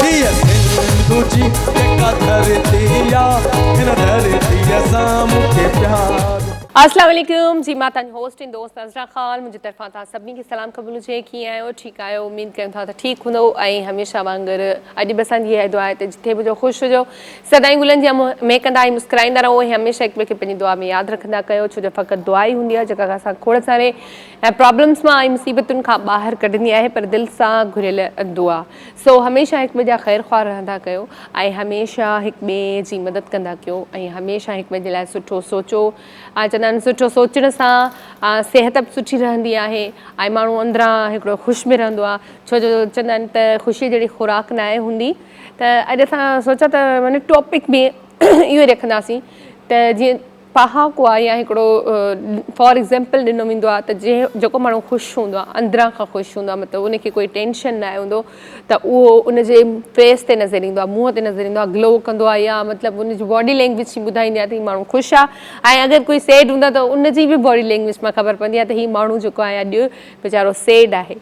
हीअ सिंधु जी जेका धरती आहे हिन धरतीअ सां मूंखे प्यार। अस्सलाम वालेकुम जी, मां तव्हांजी होस्ट इन दोस्त नज़रा ख़ान। मुंहिंजी तरफ़ां तव्हां सभिनी खे सलाम क़बूल हुजे। कीअं आहियो? ठीकु आहियो? उमेद कयूं था त ठीकु हूंदो ऐं हमेशह वांगुरु अॼु बि असांजी इहा दुआ आहे त जिथे बि जो ख़ुशि हुजो, सदाईं गुलनि जी महकंदा ऐं मुस्कुराईंदा रहो ऐं हमेशह हिक ॿिए खे पंहिंजी दुआ में यादि रखंदा कयो, छो जो फ़क़ति दुआ ई हूंदी आहे जेका असां खोड़ सारे प्रॉब्लम्स मां ऐं मुसीबतुनि खां ॿाहिरि कढंदी आहे, पर दिलि सां घुरियल दुआ। सो हमेशह हिक ॿिए जा ख़ैरु ख़्वाह रहंदा कयो ऐं हमेशह हिक ॿिए जी मदद कंदा कयो ऐं हमेशह हिक ॿिए जे लाइ सुठो सोचो। चवंदा आहिनि सुठो सोचण सां सिहत बि सुठी रहंदी आहे ऐं माण्हू अंदरां हिकिड़ो ख़ुशि बि रहंदो आहे, छो जो चवंदा आहिनि त ख़ुशी जहिड़ी ख़ुराक न आहे हूंदी। त अॼु असां सोचा त माने टॉपिक में इहो ई रखंदासीं त जीअं पहाको आहे या हिकिड़ो फॉर एग्ज़ाम्पल ॾिनो वेंदो आहे त जेको माण्हू ख़ुशि हूंदो आहे, अंदरां खां ख़ुशि हूंदो आहे, मतिलबु उनखे कोई टेंशन न आहे हूंदो त उहो उनजे फेस ते नज़र ईंदो आहे, मुंहं ते नज़र ईंदो आहे, ग्लो कंदो आहे या मतिलबु उनजी बॉडी लैंग्वेज ॿुधाईंदी आहे त हीउ माण्हू ख़ुशि आहे। ऐं अगरि कोई सैड हूंदो आहे त उनजी बि बॉडी लैंग्वेज मां ख़बर पवंदी आहे त हीउ माण्हू जेको आहे अॼु वीचारो सैड आहे।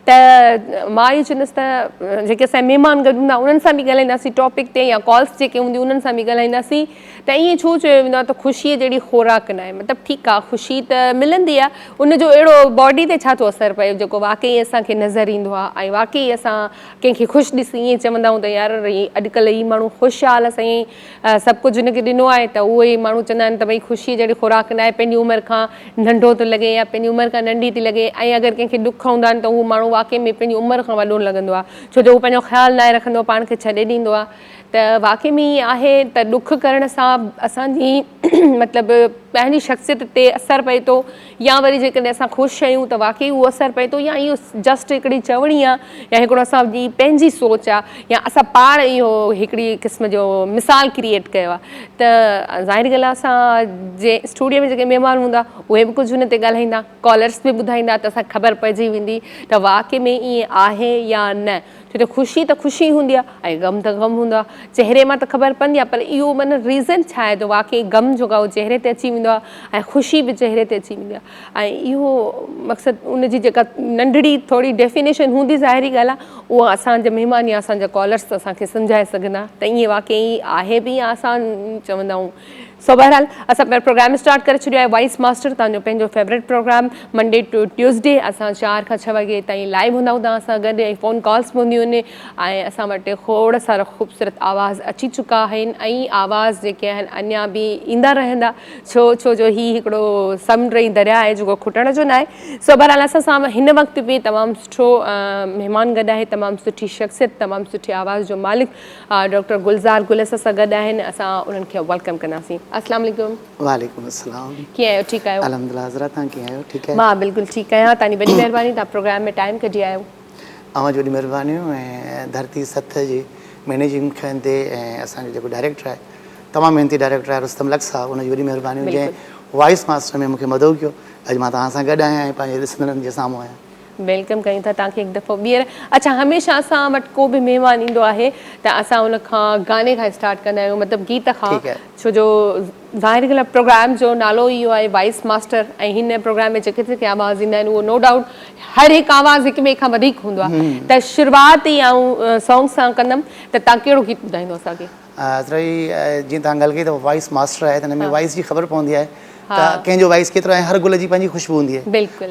त मां इहो चवंदसि त जेके असांजा महिमान गॾु हूंदा उन्हनि सां बि ॻाल्हाईंदासीं टॉपिक ते, या कॉल्स जेके हूंदियूं उन्हनि सां बि ॻाल्हाईंदासीं त ईअं छो चयो वेंदो आहे त ख़ुशीअ जहिड़ी ख़ुराक न आहे। मतिलबु ठीकु आहे, ख़ुशी त मिलंदी आहे, उनजो अहिड़ो बॉडी ते छा थो असरु पए जेको वाक़ई असांखे नज़र ईंदो आहे ऐं वाक़ई असां कंहिंखे ख़ुशि ॾिसी ईअं चवंदा आहियूं त यार अॼुकल्ह हीउ माण्हू ख़ुशि आहे, साईं सभु कुझु हुनखे ॾिनो आहे, त उहो ई माण्हू चवंदा आहिनि त भई ख़ुशीअ जहिड़ी ख़ुराक न आहे, पंहिंजी उमिरि खां नंढो थो लॻे या पंहिंजी उमिरि खां नंढी थी लॻे। ऐं अगरि कंहिंखे ॾुख हूंदा आहिनि त उहो माण्हू वाक़ई में पंहिंजी उमिरि खां वॾो लॻंदो आहे, छो जो उहो पंहिंजो ख़्यालु न रखंदो, पाण खे छॾे ॾींदो आहे। त वाक़ई में ईअं आहे त ॾुख करण सां असांजी मतिलबु पंहिंजी शख़्सियत ते असरु पए थो, या वरी जेकॾहिं असां ख़ुशि आहियूं त वाक़ई उहो असरु पए थो, या इहो जस्ट हिकिड़ी चवणी आहे या हिकिड़ो असांजी पंहिंजी सोच आहे, या असां पाण इहो हिकिड़ी क़िस्म जो मिसाल क्रिएट कयो आहे। त ज़ाहिर ॻाल्हि आहे असां जे स्टूडियो में जेके महिमान हूंदा उहे बि कुझु हुन ते ॻाल्हाईंदा, कॉलर्स बि ॿुधाईंदा त असांखे ख़बर पइजी वेंदी त वाक़ई में ईअं आहे या न। छो त ख़ुशी त ख़ुशी हूंदी आहे ऐं ग़म त ग़म हूंदो आहे, चहिरे मां त ख़बर पवंदी आहे, पर इहो माना रीज़न छा आहे त वाक़ई ग़म जेको आहे उहो चहिरे ते अची वेंदो आहे ऐं ख़ुशी बि चहिरे ते अची वेंदी आहे। ऐं इहो मक़सदु उनजी जेका नंढड़ी थोरी डेफिनेशन हूंदी ज़ाहिरी ॻाल्हि आहे, उहा असांजा महिमान या असांजा कॉलर्स असांखे सम्झाए सघंदा त ईअं वाक़ई आहे बि, या असां चवंदा आहियूं। सो बहरहाल असां पहिरियों प्रोग्राम स्टार्ट करे छॾियो आहे, वॉइस मास्टर तव्हांजो पंहिंजो favourite programme Monday to Tuesday असां 4 खां 6 वॻे ताईं लाइव हूंदा आहियूं तव्हां सां गॾु, ऐं फ़ोन कॉल्स बि हूंदियूं आहिनि ऐं असां वटि खोड़ सारा ख़ूबसूरत आवाज़ अची चुका आहिनि ऐं आवाज़ जेके आहिनि अञा बि ईंदा रहंदा, छो जो हीउ हिकिड़ो समुंड ऐं दरिया आहे जेको खुटण जो न आहे। सो बहरहाल असां सां हिन वक़्तु बि तमामु सुठो महिमान गॾु आहे, तमामु सुठी शख़्सियत, तमामु सुठी आवाज़ जो मालिक डॉक्टर गुलज़ार गुल सां गॾु आहिनि। असां उन्हनि खे वेलकम कंदासीं। अस्सलाम वालेकुम। वालेकुम अस्सलाम। कीअं आहियो? ठीकु आहियो? अल्हम्दुलिल्लाह। हज़रत तव्हां कीअं आहियो? ठीकु आहे? मां बिल्कुलु ठीकु आहियां, तव्हांजी वॾी महिरबानी, तव्हां प्रोग्राम में टाइम कढी आहियो। अवां जी वॾी महिरबानियूं। ऐं धरती सथ जी मैनेजिंग कंदे ऐं असांजो जेको डायरेक्टर आहे, तमामु महिनती डायरेक्टर आहे रुस्तम लख साहब, उनजी वॾी महिरबानियूं जंहिं वॉइस मास्टर में मूंखे मदद कयो। अॼु मां तव्हां सां गॾु आहियां ऐं पंहिंजे ॾिसंदड़नि जे साम्हूं आहियां। वेलकम कयूं था तव्हांखे हिकु दफ़ो ॿीहर। अच्छा, हमेशह असां वटि को बि महिमान ईंदो आहे त असां उनखां गाने खां स्टार्ट कंदा आहियूं, मतिलबु गीत खां, छो जो ज़ाहिर ॻाल्हि आहे प्रोग्राम जो नालो इहो आहे वॉइस मास्टर, ऐं हिन प्रोग्राम में जेके जेके आवाज़ ईंदा आहिनि उहो नो डाउट हर हिकु आवाज़ हिक ॿिए खां वधीक हूंदो आहे। त शुरूआति ई आऊं सॉन्ग सां कंदमि, त तव्हां कहिड़ो गीत ॿुधाईंदो असांखे? जीअं तव्हां ॻाल्हि कई त वॉइस मास्टर आहे, त हिन में वॉइस जी ख़बर पवंदी आहे त कंहिंजो वॉइस केतिरो आहे। हर गुल जी पंहिंजी ख़ुशबू हूंदी आहे,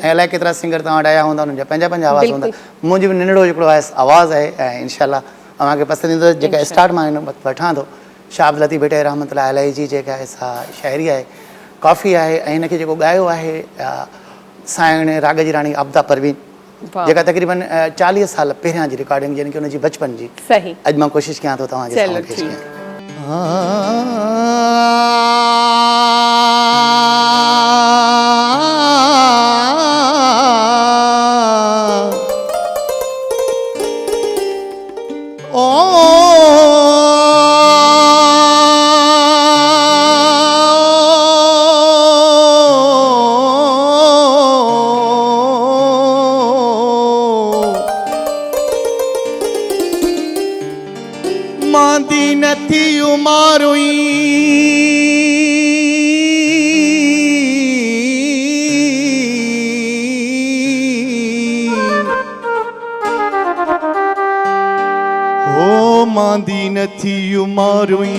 ऐं अलाए केतिरा सिंगर तव्हां वटि आया हूंदा, उन्हनि जा पंहिंजा पंहिंजा आवाज़ हूंदा। मुंहिंजो बि नंढड़ो हिकिड़ो आवाज़ आहे ऐं इनशाला तव्हांखे पसंदि ईंदो। जेका स्टार्ट मां हिन वक़्तु वठां थो, शाह अब्दुल लतीफ़ भुट्टो रहमतुल्लाह अलैह जी जेका आहे सा शाइरी आहे, काफ़ी आहे, ऐं हिनखे जेको ॻायो आहे साइण राग जी राणी आबदा परवीन, जेका तक़रीबन 40 साल पहिरियां जी रिकॉर्डिंग, यानी कि हुनजी बचपन जी। सही। अॼु मां कोशिशि कयां थो तव्हांजे साम्हूं पेश कयां। मांदी नथी उमारुई हो मांदी नथी उमारुई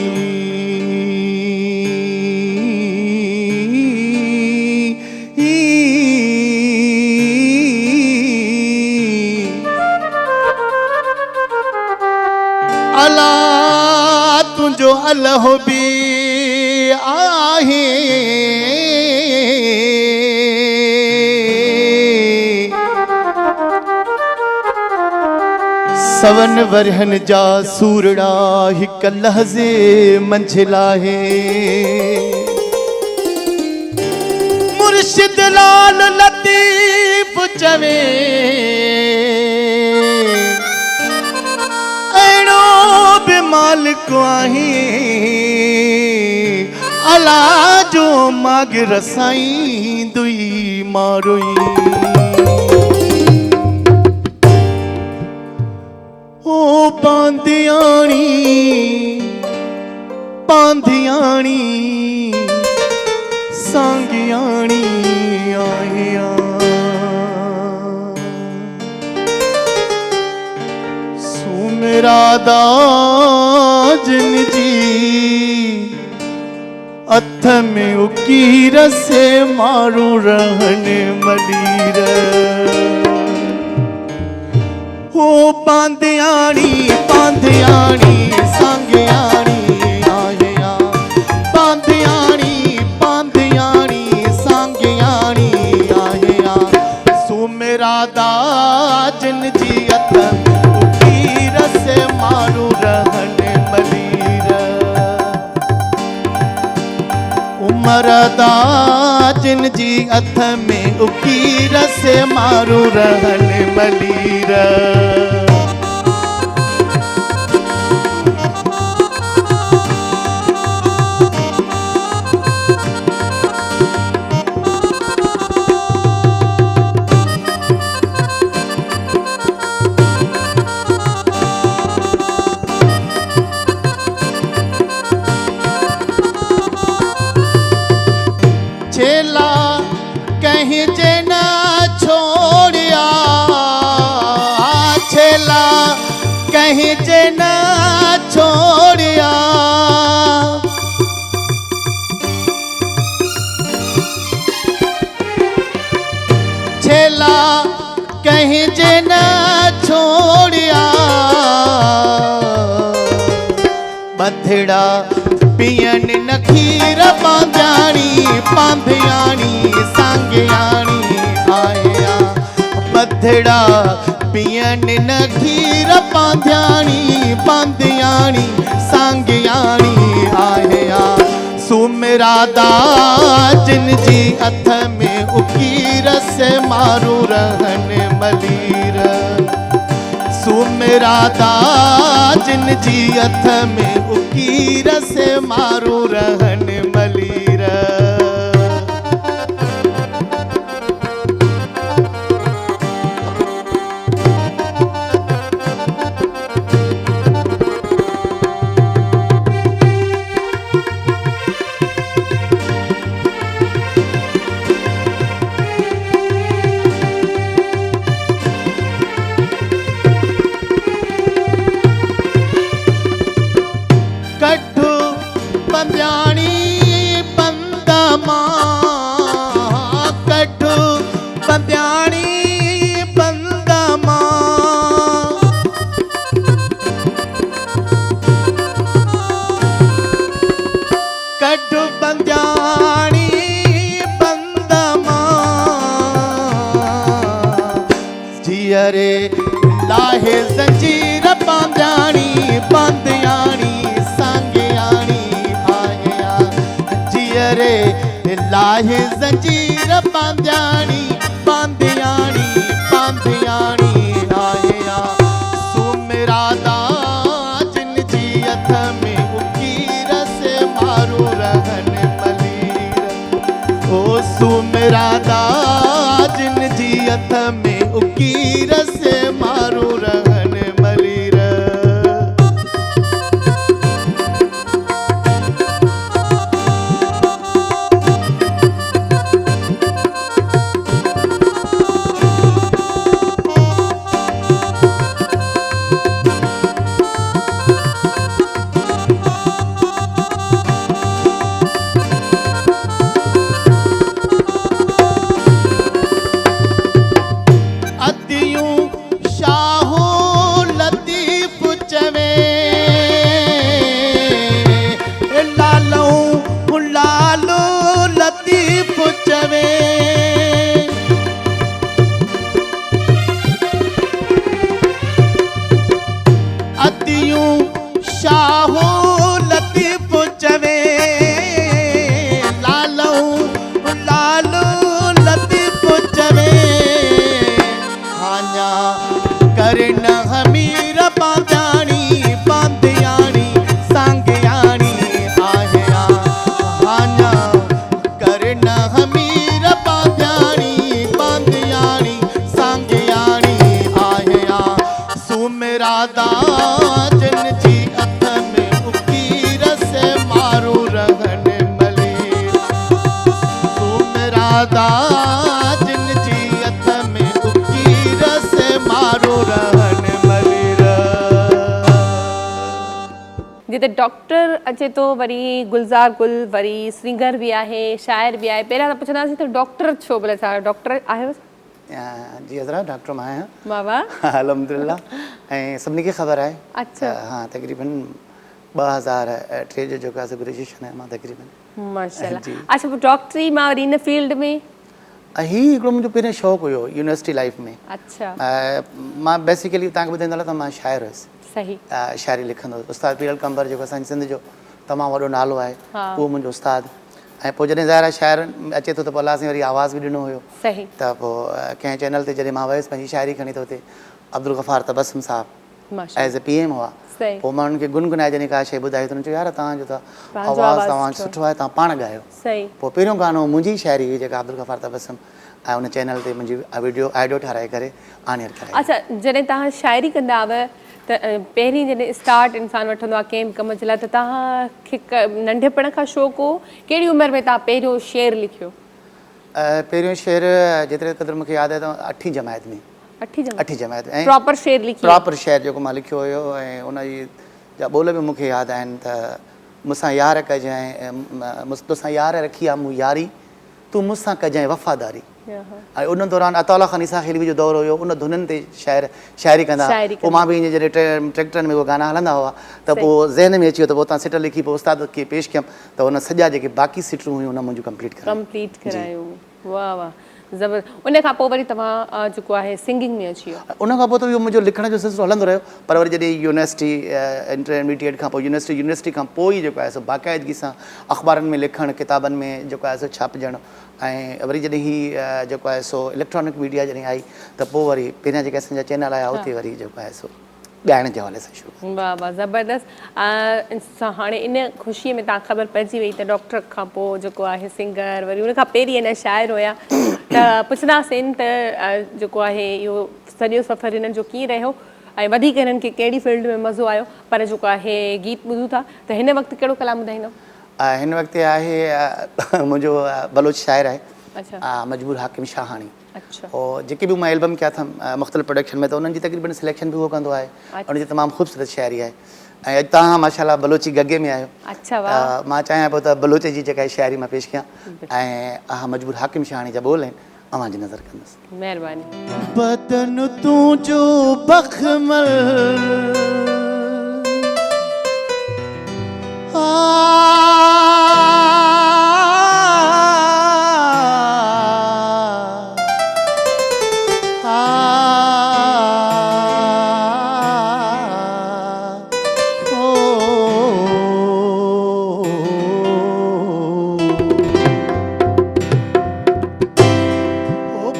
अला तुंहिंजो अल्लाह बि आहे सवन वरहन जा सूरड़ा हिक लहज़े मंझिला है मुर्शिद लाल लतीफ़ चवे अहिड़ो बि मालिक आहे अला जो माग रसाईंदुई मारुई ओ पांधियाणी पांधियाणी सांगियाणी आहिया सुमेरा दाजन जी अथ में उकीर से मारू रहन मलीर ओ पांधियाणी पांधियाणी सांगियाणी आहिया पांधियाणी पांधियाणी सांगियाणी आहिया सुमेरा दाजन जी अथ उकीर से मारू रहन मलीर उमर दाजन जी अथ में उकीर से मारू रहन मलीर छेला कहीं जे न छोड़िया छेला कहीं जे न छोड़िया छेला कहीं जे न छोड़िया बथड़ा पियन न खीर पांधियाणी पांधियाणी सांगियाणी आया बथड़ा पियन न खीर पांधियाणी पांधियाणी सांगियाणी आया सुमेरा दाजन जी अथ में उकीर से मारू रहन मलीर सुमेरा दाजन जी अथ में उकीर से मारू रहन मलीर कठु पंधियाणी बंदा मां कठु पंधियाणी बंदा मां कठु पंधियाणी बंदा मां जियरे लाहे जंजीर पांधियाणी पांधियाणी सांगियाणी आया जियरे लाहे जंजीर पांधियाणी पांधियाणी पांधियाणी आया सुमेरा दाजन जी अथ में उकीर से मारू रहन मलीर ओ सुमेरा दाजन जी अथ में उकीर से मारू रहन मलीर दादा जिन जी हथ में उकीर से मारो रहन मलीर। जिते डॉक्टर अचे तो वरी गुलज़ार गुल वरी सिंगर भी आहे शाइर भी आहे। पहिरियां त पुछंदासीं त डॉक्टर छो भले छा डॉक्टर आहियो? जी हज़रा डॉक्टर मां आहियां। वाह वाह अल्हम्दुलिल्लाह। ऐं सभिनी खे ख़बर आहे। अच्छा हाँ तक़रीबन 2003 जो जेको आहे ग्रेजुएशन आहे मां तक़रीबन। माशाल्लाह। अच्छा पोइ डॉक्टरी मां वरी इन फील्ड में ही हिकिड़ो मुंहिंजो पहिरियों शौक़ु हुयो यूनिवर्सिटी लाइफ में। अच्छा मां बेसिकली तव्हांखे ॿुधाईंदो त मां शाइर हुयुसि। सही शाइरी लिखंदो हुयुसि। उस्ताद पीरल कंबर जेको असांजे सिंध जो तमामु वॾो नालो आहे उहो मुंहिंजो उस्तादु। ऐं पोइ जॾहिं ज़ाहिर आहे शाइर अचे थो त पोइ अलाह साईं वरी आवाज़ बि ॾिनो हुयो। सही त पोइ कंहिं चैनल ते जॾहिं मां वियुसि पंहिंजी शाइरी खणी त हुते अब्दुल गफ़ार तबस्सुम साहब माशाल्लाह एज़ ए PM हुआ। सही पोइ मां उन्हनि खे गुनगुनाए जॾहिं का शइ ॿुधाई त उन्हनि चयो यार तव्हांजो त आवाज़ु तव्हांजो सुठो आहे तव्हां पाण ॻायो। सही पोइ पहिरियों गानो मुंहिंजी शाइरी हुई जेका अब्दुल गफ़ार तबस्सुम ऐं उन चैनल ते मुंहिंजी वीडियो ऑडियो ठाराए करे आनियर कराई। अच्छा जॾहिं तव्हां शाइरी कंदा हुआ त पहिरीं जॾहिं स्टार्ट इंसानु वठंदो आहे कंहिं कम जे लाइ त तव्हांखे नंढपण खां शौक़ु हो? कहिड़ी उमिरि में तव्हां पहिरियों शेर लिखियो? पहिरियों शेर जेतिरे क़दुरु मूंखे यादि आहे त 8हीं जमायत में। 8हीं जमायत में प्रॉपर शेर लिखियो? प्रॉपर शेर जेको मां लिखियो हुयो ऐं उनजी जा ॿोल बि मूंखे यादि आहिनि त मूंसां यार कजांइ तोसां यार रखी आहे मूं यारी तूं मूंसां कजांइ वफ़ादारी। ऐं उन दौरान अताउल्ला ख़ान ईसा ख़िलवी जो दौरु हुयो उन धुननि ते शाइरी कंदा। पोइ मां बि ईअं जॾहिं ट्रैक्टरनि में उहे गाना हलंदा हुआ त पोइ ज़हन में अची वियो त पोइ उतां सिट लिखी पोइ उस्ताद खे पेश कयमि त उन सॼा जेके बाक़ी सिटूं हुयूं उन मुंहिंजूं कंप्लीट करायूं। वाह वाह ज़बरदस्त। उन खां पोइ वरी तव्हां जेको आहे सिंगिंग में अची वियो? उन खां पोइ त इहो मुंहिंजो लिखण जो सिलसिलो हलंदो रहियो पर वरी जॾहिं यूनिवर्सिटी इंटरमीडिएट खां पोइ यूनिवर्सिटी खां पोइ जेको आहे सो बाक़ाइदगी सां अख़बारनि में लिखणु किताबनि में जेको आहे सो छापजणु ऐं वरी जॾहिं ही जेको आहे सो इलेक्ट्रॉनिक मीडिया जॾहिं आई त पोइ वरी पहिरियां जेके असांजा चैनल आया उते वरी जेको आहे सो ॻाइण जे हवाले सां शुरू। वाह वाह ज़बरदस्त। हाणे इन ख़ुशीअ में तव्हां ख़बर पइजी वई त डॉक्टर खां पोइ जेको आहे सिंगर वरी उन खां पहिरीं अञा शाइर हुया त पुछंदासीं त जेको आहे इहो सॼो सफ़र हिननि जो कीअं रहियो ऐं वधीक हिननि खे कहिड़ी फील्ड में मज़ो आयो। पर जेको आहे गीत ॿुधूं था त हिन वक़्तु कहिड़ो कलाम ॿुधाईंदो? हिन वक़्तु आहे मुंहिंजो बलोच शाइर आहे अच्छा मजबूर हाकिम शाहानी। अच्छा और जेके भी मैं एल्बम कया था मुख़्तलिफ़ प्रोडक्शन में तो उन्हनि जी तक़रीबन सिलेक्शन भी वो कंदो आहे। उनजी तमामु ख़ूबसूरत शाइरी आहे ऐं अॼु तव्हां माशाल्लाह बलोची गगे में आहियो। अच्छा वाह। मां चाहियां पियो त बलोच जी जेका शाइरी मां पेश कयां ऐं मजबूर हाकिम शाहानी जा बोल आहिनि अवां जी नज़र कंदुसि। महिरबानी। बदन तुंहिंजो बख़मल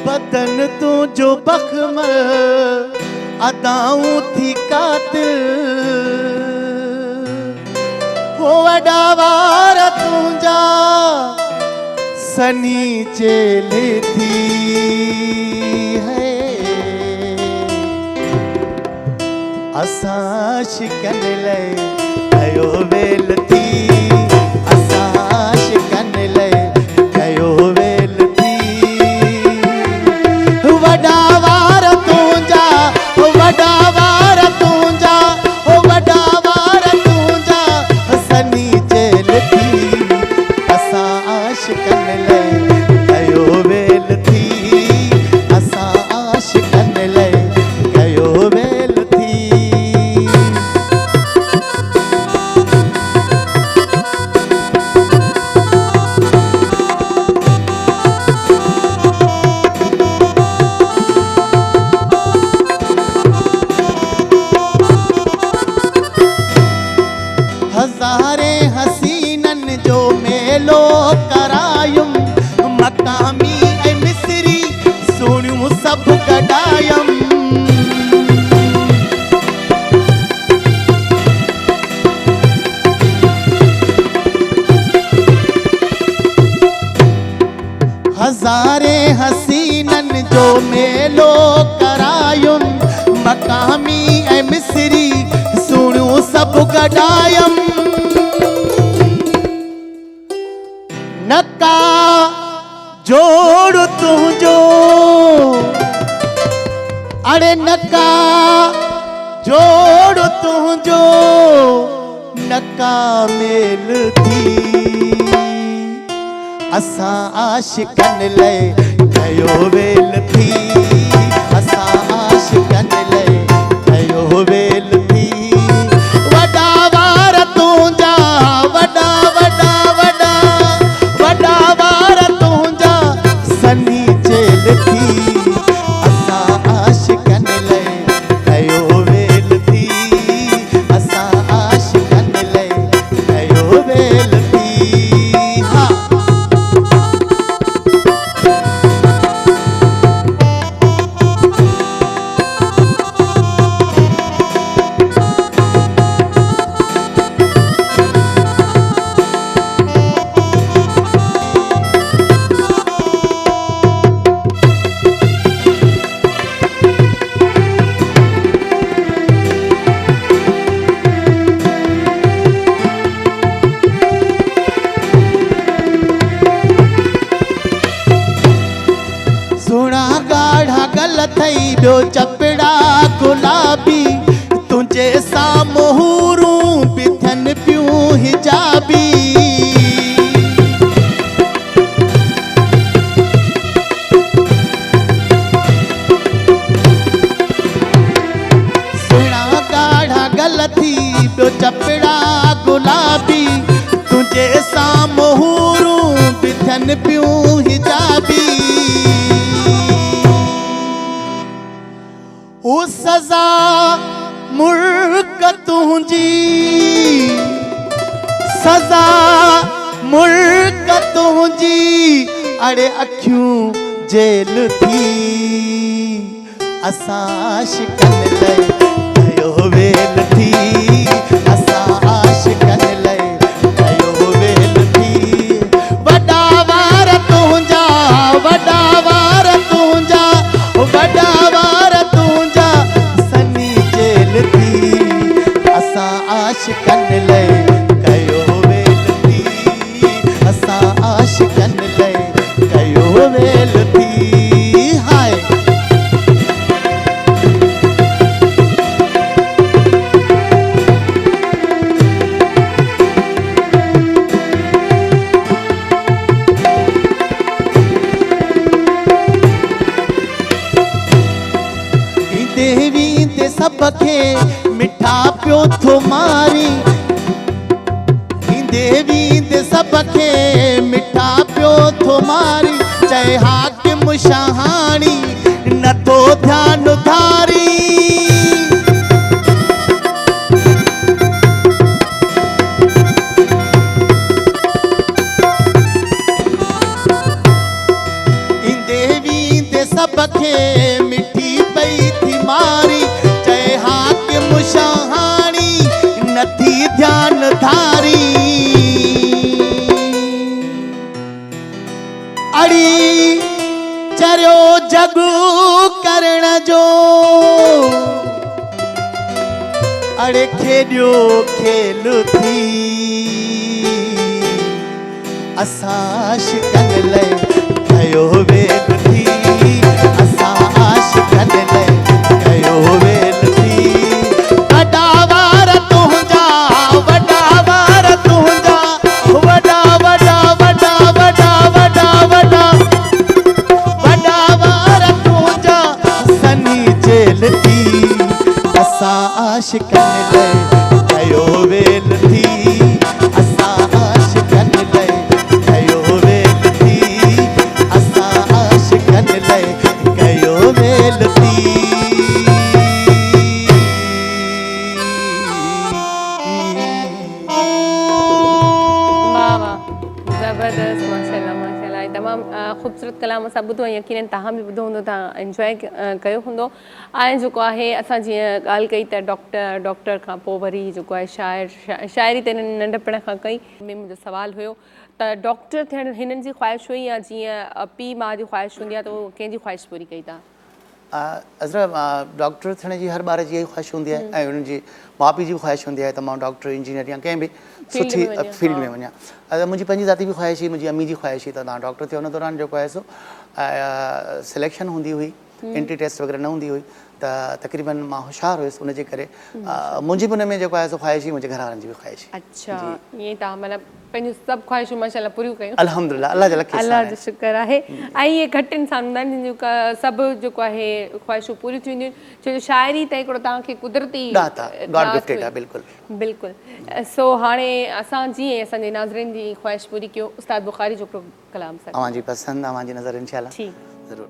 बदन तुंहिंजो बख़मल अदाऊं थी कातिल हो वॾा वार तुंहिंजा सनी चेले थी है असां शिकन लाइ कयो वेल थी असां शिकन लाइ कयो वेल थी वॾा वार तुंहिंजा वॾा वार तुंहिंजा वॾा वार तुंहिंजा सनी चेल थी असां आशिकन लाइ कयो वेल थी असां आशिकन लाइ कयो वेल थी। हज़ारे हसीनन जो मेलो करायुम मकामी ऐं मिस्री सुणियूं सभु गॾायम हज़ारे हसीनन जो मेलो करायुम मकामी ऐं मिस्री सुणियूं सभु गॾायम नका जो अड़े नका जोड़ तुझो नका मेल थी असां आशिकन लय कयो वेल थी असां आशिकन लय कयो वेल थी वॾा वार तुंहिंजा वॾा वॾा वॾा वॾा वार तुंहिंजा सनी जेल थी असां आशिकन लय कयो वेल थी असां आशिकन लय कयो वेल थी हा सोना गाढ़ा गल थई ॿियो चपड़ा गुलाबी तुंहिंजे साम्हूं हूरूं बि थियनि पियूं हिजाबी सोना गाढ़ा गल थी ॿियो चपड़ा गुलाबी तुंहिंजे साम्हूं हूरूं बि थियनि पियूं हिजाबी ओ सज़ा मुल्क तुंहिंजी सज़ा मुल्क तुंहिंजी अड़े अखियूं जेल थी असां आशिकन लय कयो वेल थी असां आशिकन लय कयो वेल थी वॾा वार तुंहिंजा वॾा वार तुंहिंजा वॾा वार तुंहिंजा सनी जेल थी असां आशिकन लय कयो वेल थी असां आशिकन लय कयो वेल थी हाय देवी ते सब खे मिठा पियो थो मारी देवी ते सब खे मिठा पियो थो मारी चए हाकिम शहाणी नथो ध्यान धारी देवी ते सब खे मिठी पई थी मारी चए हाकिम शहाणी नथी ध्यान धारी अड़ी चरियो जग करण जो अड़े खेॾियो खेल थी असां आशिकन लय कयो वेल थी असां आशिकन लय कयो वेल थी वॾा वार तुंहिंजा वॾा वार तुंहिंजा वॾा वॾा वॾा वॾा वॾा वॾा वॾा वार तुंहिंजा सनी जेल थी असां आशिकन लय कयो वेल थी असां आशिकन लय कयो वेल थी असां आशिकन लय कयो वेल थी वाह वाह ज़बरदस्त माशाल्लाह माशाल्लाह तमामु ख़ूबसूरत कलाम असां ॿुधो ऐं यकीनन तव्हां बि ॿुधो हूंदो तव्हां एंजॉय कयो हूंदो ऐं जेको आहे असां जीअं ॻाल्हि कई त डॉक्टर खां पोइ वरी जेको आहे शाइरी त हिननि नंढपण खां कई में मुंहिंजो सुवालु हुयो त डॉक्टर थियणु हिननि जी ख़्वाहिश हुई या जीअं पीउ माउ जी ख़्वाहिश हूंदी आहे त उहो कंहिंजी ख़्वाहिश पूरी कई तव्हां अज़रा डॉक्टर थियण जी हर ॿार जी इहा ख़्वाहिश हूंदी आहे ऐं उन्हनि जी माउ पीउ जी बि ख़्वाहिश हूंदी आहे त मां डॉक्टर इंजीनियर या कंहिं बि सुठी फील्ड में वञा मुंहिंजी पंहिंजी ज़ाती बि ख़्वाहिश हुई मुंहिंजी अम्मी जी ख़्वाहिश हुई त तव्हां डॉक्टर थियो हुन दौरान जेको आहे सो सिलेक्शन हूंदी हुई एंट्री टेस्ट वग़ैरह न हूंदी हुई त तक़रीबन मां होशियारु हुयुसि उनजे करे मुंहिंजी बि उन में जेको आहे सो ख़्वाहिश हुई मुंहिंजे घर वारनि जी बि ख़्वाहिश हुई। अच्छा ईअं तव्हां मतिलबु पंहिंजूं सभु ख़्वाहिशूं माशाल्लाह पूरियूं कयूं। अल्हम्दुलिल्लाह अल्लाह जो लख अल्लाह जो शुक्र आहे। ऐं इहे घटि इंसान हूंदा आहिनि जिन सभु जेको आहे ख़्वाहिशूं पूरियूं थी वेंदियूं आहिनि छो जो शाइरी त हिकिड़ो तव्हांखे कुदरती गॉड गिफ्टेड आहे। बिल्कुलु बिल्कुलु। सो हाणे असां जीअं असांजे नाज़रीन जी ख़्वाहिश पूरी कयो उस्ताद बुखारी जो हिकिड़ो कलाम सां अवांजी पसंदि अवांजी नज़र इंशाअल्लाह ज़रूरु।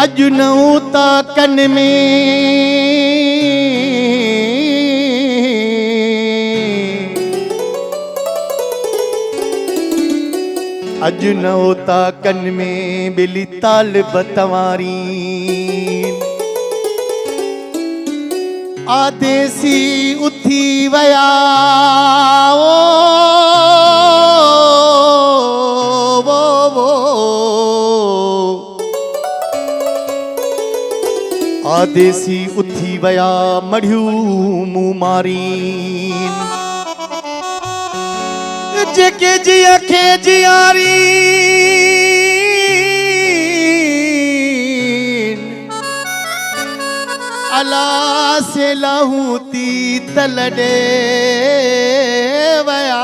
अॼु नऊं ता कन में अॼु नऊं ता कन में ॿिली तालिब तवारी आदेसी उथी वया आदेसी उथी वया मढ़ियूं मुंह मारीन जेके जिया खे जियारीन अला से लहू ती तलडे वया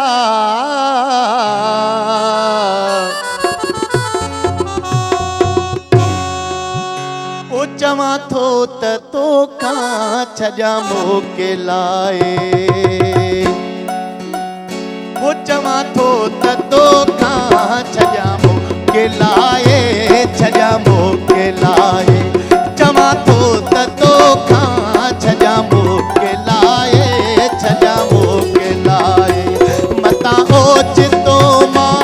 चवां थो त तोखां छॾा मोकिलाए वो चवां थो त तोखां छॾा मोकिलाए छॾा मोकिलाए चवां थो त तोखां छॾा मोकिलाए छॾा मोकिलाए मतां ओचितो मां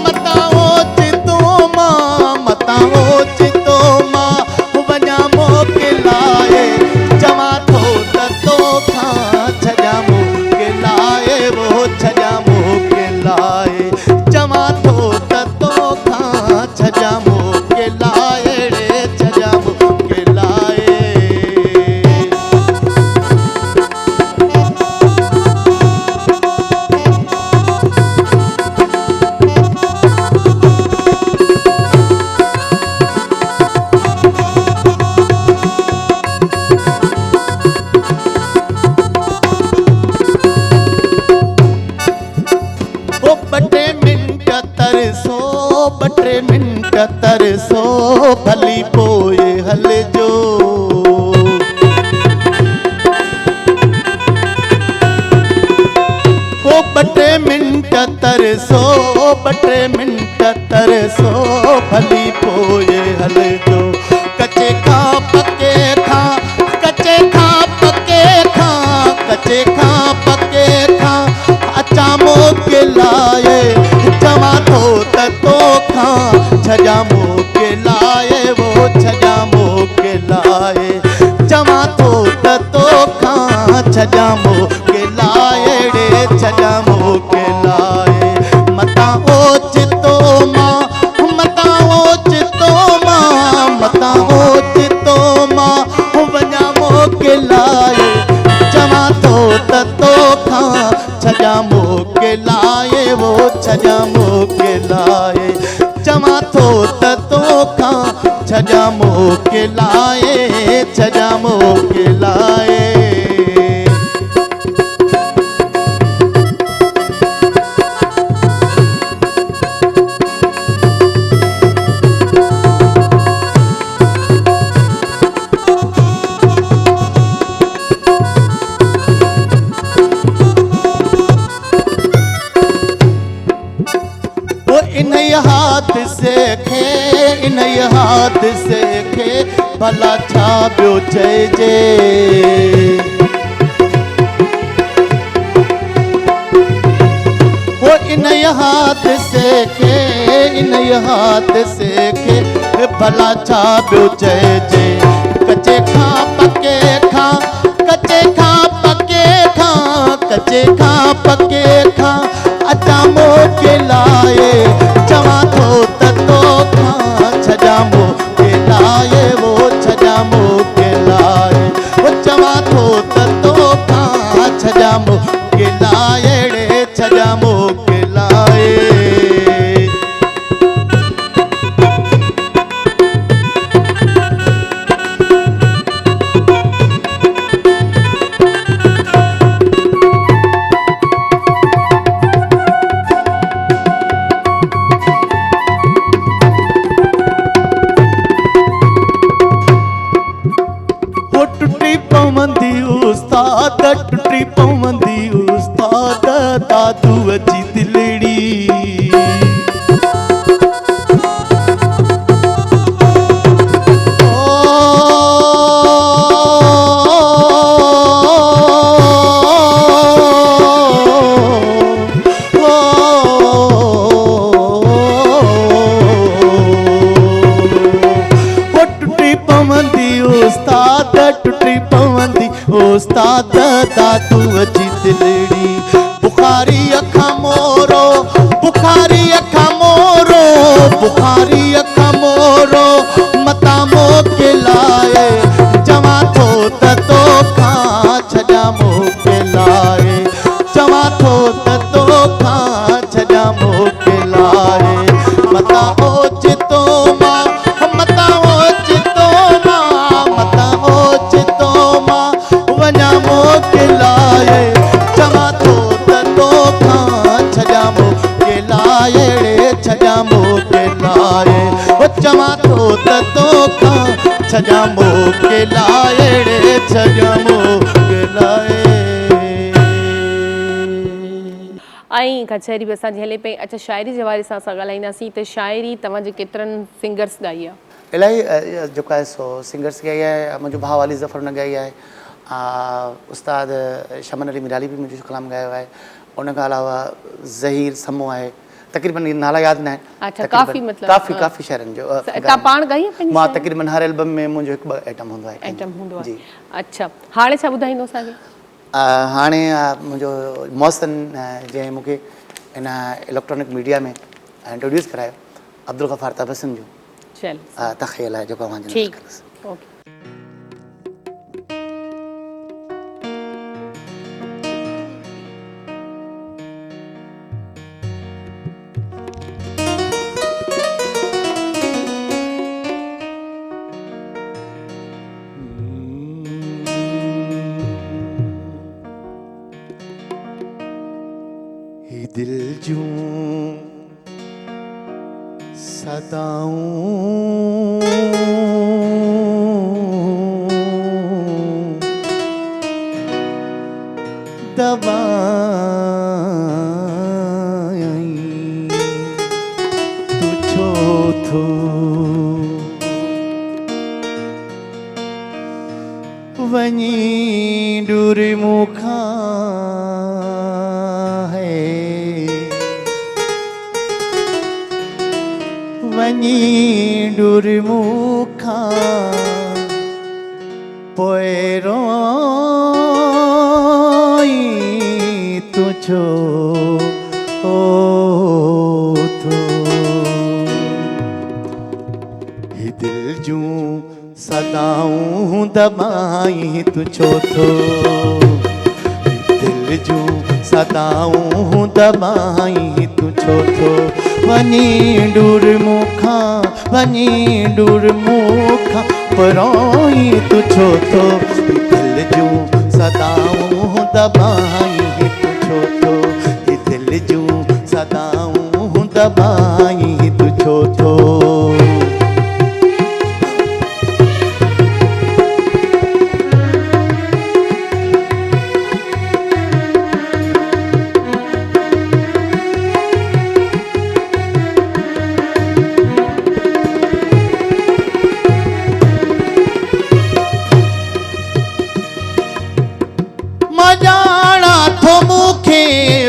मतां ओचितो मां मतां ओचितो मां मोकिलाए चवां थो त तोखां छॾा मोकिलाए वो छॾा मोकिलाए चवां थो त तोखां छॾा मोकिलाए रे छॾा मोकिलाए। ॿ टे मिंट तरसो भली पोइ हलजो ओ ॿ टे मिंट तरसो ॿ टे मिंट तरसो भली पोइ हलजो कचे खां पके खां कचे खां पके खां कचे खां पके खां अचा मोकिलाए चवां थो त तोखां छॾा मोकिलाए वो छॾा मोकिलाए चवां थो त तोखां छॾा मोकिलाए रे छॾा मोकिलाए मतां ओचितो मां मतां ओचितो मां मतां ओचितो मां वञा मोकिलाए चवां थो त तोखां छॾा मोकिलाए वो छॾा मोकिलाए चवां थो त तोखां छॾा मोकिलाए छॾा मोकिलाए। इन हाथ से खे भला छा ॿियो चइजे वो इन हाथ से खे भला छा ॿियो चइजे कचे खां पके खां कचे खां पके पंजे खां पके खां अचा मोके लाए चवां थो त तोखां छॾा मोके लाए वो छॾा मोके लाए वो चवां थो त तोखां छॾा मोके लाए रे छॾा मोके लाए टुटी पवंदी उस्ताद दादू अची दिलड़ी टुटी पवंदी उस्ताद टुटी पवंदी उस्ताद दादू अची दिलड़ी बुखारी अखा मोरो बुखारी अखा मोरो बुखारी अखा मोरो मता मोके लाए चवां थो त तोखां छॾा मोके लाए चवां थो त तोखां छॾा मोके लाए मता ओचितो मां मता ओचितो मां मता ओचितो मां वञा मोके लाए चवां थो त तोखां छॾा मोके लाए रे छॾा मोके लाए वो चवां थो त तोखां छॾा मोके लाए रे छॾा मोके लाए ऐं कचहरी बि असांजी हले पई। अच्छा, शाइरी जे वारे सां असां ॻाल्हाईंदासीं त शाइरी तव्हांजे केतिरनि सिंगर्स ॻाई आहे? इलाही जेको आहे सो सिंगर्स ॻाई आहे। मुंहिंजो भाउ अली ज़फ़र न ॻाई आहे, उस्ताद शमन अली मिराली बि मुंहिंजो कलाम ॻायो आहे। उन खां अलावा ज़हीर समो आहे, तक़रीबन नाला यादि न आहिनि। अच्छा, काफ़ी मतिलबु काफ़ी शहरनि जो तव्हां पाण ॻाई आहे? मां तक़रीबन हर एल्बम में मुंहिंजो हिकु ॿ आइटम हूंदो आहे। आइटम हूंदो आहे जी। अच्छा, हाणे छा ॿुधाईंदो असांखे? हाणे मुंहिंजो मौसन जंहिं मूंखे इन इलेक्ट्रॉनिक मीडिया में इंट्रोड्यूस करायो, अब्दुल गफ़ार तबस्सुम जो चल तख़यल आहे जेको मुंहिंजो ठीकु। ओके। दिल जूं सदाऊं दवाई तू छो थो वञी दूर मूंखां वञी दूर मूंखां पोइ रोई तूं छो थो ही दिल जूं सदाऊं दबाई तूं छो थो दिल जूं सदाऊं दबाई तूं छो थो वञी दूर मूंखां वञी दूर मूंखां परोई तूं छो थो दिल जूं सदाऊं दबाई तूं छो थो दिल जूं सदाऊं दबाई तूं छो थो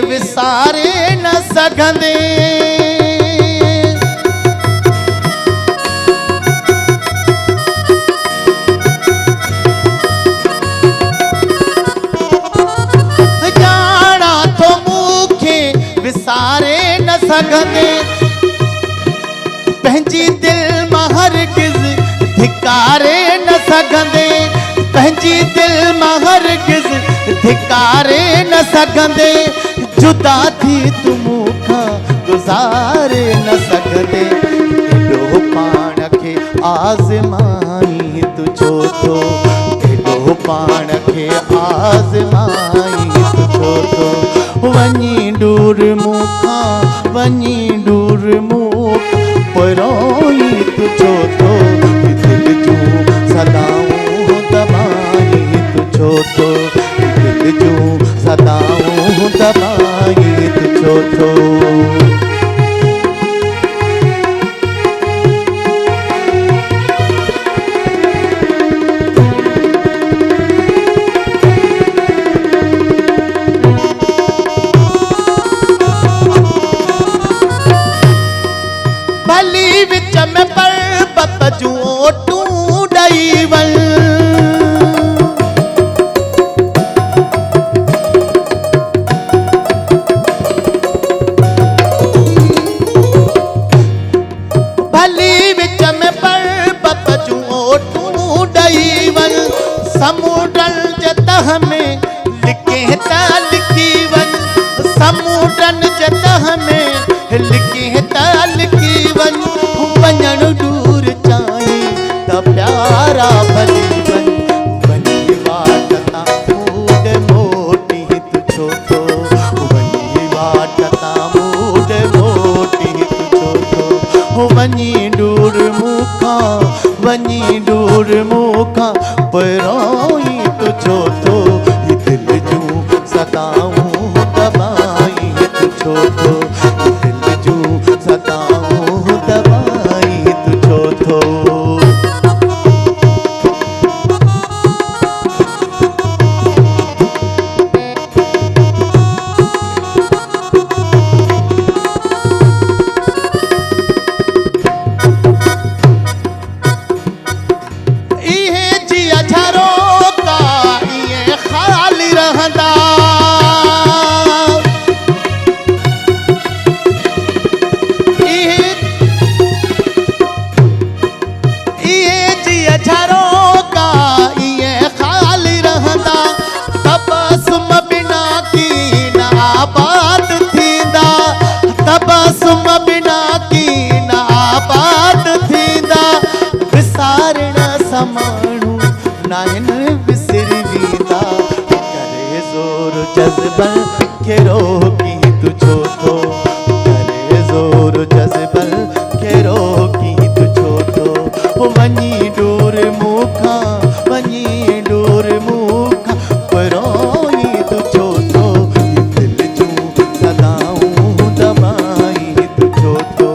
विसारे न सघंदे ॼाण सघंदे पंहिंजी दिल मां हरगिज़ धिकारे न सघंदे पंहिंजी दिल मां हरगिज़ धिकारे न सघंदे जुदा थी तूं मूंखां गुज़ारे न सघंदे एॾो पाण खे आज़माई तूं छो थो एॾो पाण खे आज़माई तूं छो थो वञी दूर मूंखां वञी दूर मूंखां पोरोई तूं छो थो दिल जूं सदाऊं दबाई तूं छो थो दिल जूं सदाऊं दबाई तूं छो थो विच में पर्वत जूं तूं ॾई वञ भली विच में पर्वत जूं तूं ॾई वञ समुंडनि जे तह में लिके त लिकी वञ समुंडनि जे तह में लिके त लिकी वञ वञण दूर चाहीं त प्यारा भली वञ वञी वाट तां मूड मोटी तूं छो थो वञी वाट तां मूड मोटी तूं छो थो वञी दूर मूंखां वञी दूर मूंखां पोरोई तूं छो थो दिल जूं सदाऊं दबाई तूं छो थो दिल जूं सदाऊं दबाई तूं छो थो इहे जिया झरोका इहे ख़ाली रहंदा झरोका इहे ख़ाली रहंदा तबसुम बिना की न आबाद थींदा तबसुम बिना की न आबाद थींदा विसारण समाणू नाहिनि विसरी वेंदा करे ज़ोर जज़्बन खे रोकी तूं छो थो करे ज़ोर जज़्बन खे रोकी तूं छो थो वञी दूर मूंखां वञी दूर मूंखां पोरोई तूं छो थो दिल जूं सदाऊं दबाई तूं छो थो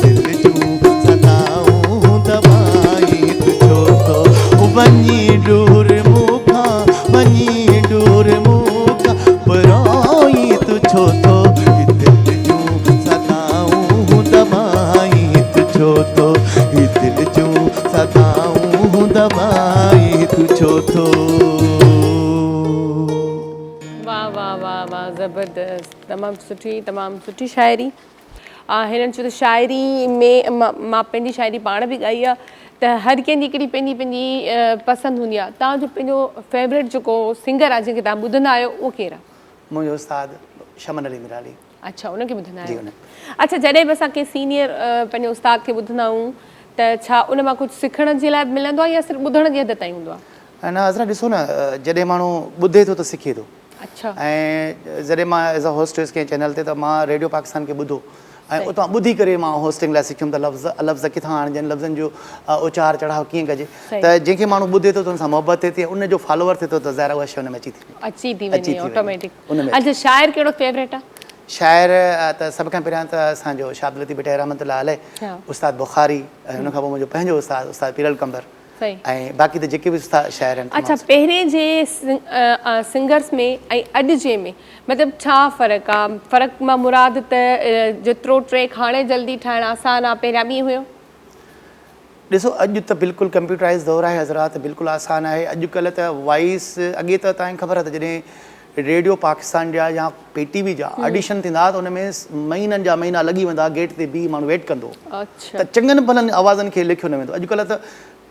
दिल जूं सदाऊं दबाई तूं छो थो वञी दूर मूंखां वञी दूर मूंखां पोरोई तूं छो थो दिल जूं सदाऊं दबाई तूं छो थो दिल जूं सदाऊं दबाई तूं छो थो वाह वाह वाह वाह ज़बरदस्त तमामु सुठी शाइरी हिननि चयो त शाइरी में मां पंहिंजी शाइरी पाण बि ॻाई आहे त हर कंहिंजी हिकिड़ी पंहिंजी पंहिंजी पसंदि हूंदी आहे तव्हांजो पंहिंजो फेवरेट जेको सिंगर आहे जंहिंखे तव्हां ॿुधंदा आहियो उहो केरु आहे मुंहिंजो उस्ताद शमन अली मिराली अच्छा उनखे ॿुधंदा आहियो अच्छा जॾहिं बि असां कंहिं सीनियर पंहिंजे उस्ताद खे ॿुधंदा आहियूं त छा उन मां कुझु सिखण जे लाइ मिलंदो आहे या सिर्फ़ु ॿुधण जी हद ताईं हूंदो आहे न हज़रत ॾिसो न जॾहिं माण्हू ॿुधे थो त सिखे थो अच्छा ऐं जॾहिं मां एज़ अ होस्टेस कंहिं चैनल ते त मां रेडियो पाकिस्तान खे ॿुधो ऐं उतां ॿुधी करे मां होस्टिंग लाइ सिखियुमि त लफ़्ज़ किथां आणजनि लफ़्ज़नि जो उचार चढ़ाव कीअं कजे त जंहिंखे माण्हू ॿुधे थो त हुन सां मुहबत थिए थी उनजो फॉलोवर थिए थो त ज़ाहिर उहा शइ हुन में अची थी वञे ऑटोमेटिक अच्छा शाइर कहिड़ो फेवरेट आहे शाइर त सभ खां पहिरियां त असांजो शाह लतीफ़ भुट्टिया रहमतुल्लाह अलैह उस्ताद बुखारी ऐं हुन खां पोइ मुंहिंजो पंहिंजो उस्ताद पीरल कंबर ऐं बाक़ी त जेके बि शाइर आहिनि अच्छा पहिरें जे सिंगर्स में ऐं अॼु जे में मतिलबु छा फ़र्क़ु आहे फ़र्क़ु मां मुराद त जेतिरो ट्रैक हाणे जल्दी ठाहिणु आसानु आहे पहिरियां बि हुयो ॾिसो अॼु त बिल्कुलु कंप्यूटराइज़ दौरु आहे हज़रात बिल्कुलु आसानु आहे अॼुकल्ह त वॉइस अॻे त तव्हांखे ख़बर आहे त जॾहिं रेडियो पाकिस्तान जा या PTV जा ऑडिशन थींदा त उन में महीननि जा महीना लॻी वेंदा, गेट ते बीह माण्हू वेट कंदो। अच्छा त चङनि भलनि आवाज़नि खे लिखियो न वेंदो। अॼुकल्ह त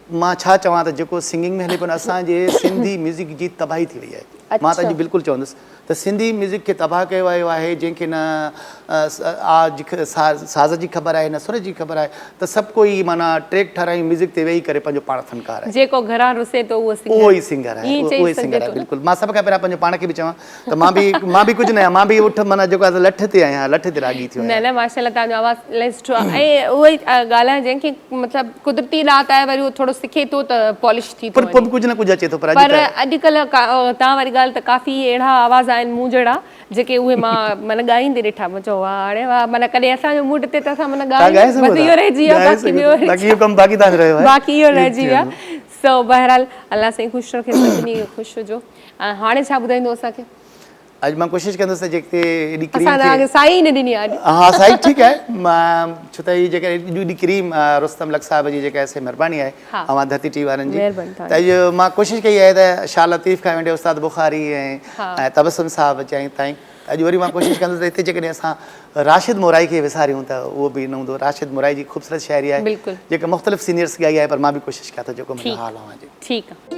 मां छा चवां त जेको सिंगिंग में हले पियो न, असांजे सिंधी म्यूज़िक जी तबाही थी वई आहे। मां त अॼु बिल्कुलु चवंदुसि त सिंधी म्यूज़िक खे तबाह कयो वियो आहे। जंहिंखे न साज़ जी ख़बर आहे, न सुर जी ख़बर आहे, त सभु कोई माना ट्रैक ठाराई म्यूज़िक ते वेही करे पंहिंजो पाण फनकार आहे। जेको घरां रुसे थो उहो ई सिंगर आहे, उहो ई सिंगर आहे। बिल्कुुलु। मां सभ खां पहिरियां पंहिंजो पाण खे बि चवां त मां बि कुझु न आहियां, मां बि उठ माना जेको आहे लठ ते आहियां, लठ ते राॻी थियो आहियां। न माशाल्लाह तव्हांजो आवाज़ इलाही सुठो आहे। ऐं उहो ई ॻाल्हि आहे जंहिंखे मतिलबु कुदरती रात आहे, वरी उहो थोरो सिखे थो त पॉलिश थी थो वञे। कुझु न कुझु अचे थो। पर अॼुकल्ह तव्हां वारी ॻाल्हि त काफ़ी अहिड़ा आवाज़ आहिनि मूं जहिड़ा जेके उहे मां माना ॻाईंदे ॾिठा। मां चयो वाह हाणे वाह, माना कॾहिं असांजो मूड ते त असां माना ॻाए इहो रहिजी वियो, बाक़ी इहो रहिजी वियो। सो बहरहाल अलाह साईं ख़ुशि रखे, सभिनी खे ख़ुशि हुजो। हाणे छा ॿुधाईंदो असांखे? अॼु मां कोशिशि कंदुसि त जेके एॾी क्रीम साईं न ॾिनी आहे। हा साईं ठीकु आहे। मां छो त हीअ जेका एॾी क्रीम रुस्तम लक साहिब जी जेका से महिरबानी आहे अवां धरती टीवी वारनि जी, त इहो मां कोशिशि कई आहे त शाह लतीफ़ खां वेंदे उस्ताद बुखारी ऐं तबसुम साहिब ताईं। अॼु वरी मां कोशिशि कंदुसि त हिते जेकॾहिं असां राशिद मोराई खे विसारियूं त उहो बि न हूंदो। राशिद मोराई जी ख़ूबसूरत शाइरी आहे जेका मुख़्तलिफ़ सीनियर्स ॻाई आहे, पर मां बि कोशिशि कयां थो जेको मुंहिंजो हाल आहे। ठीकु आहे।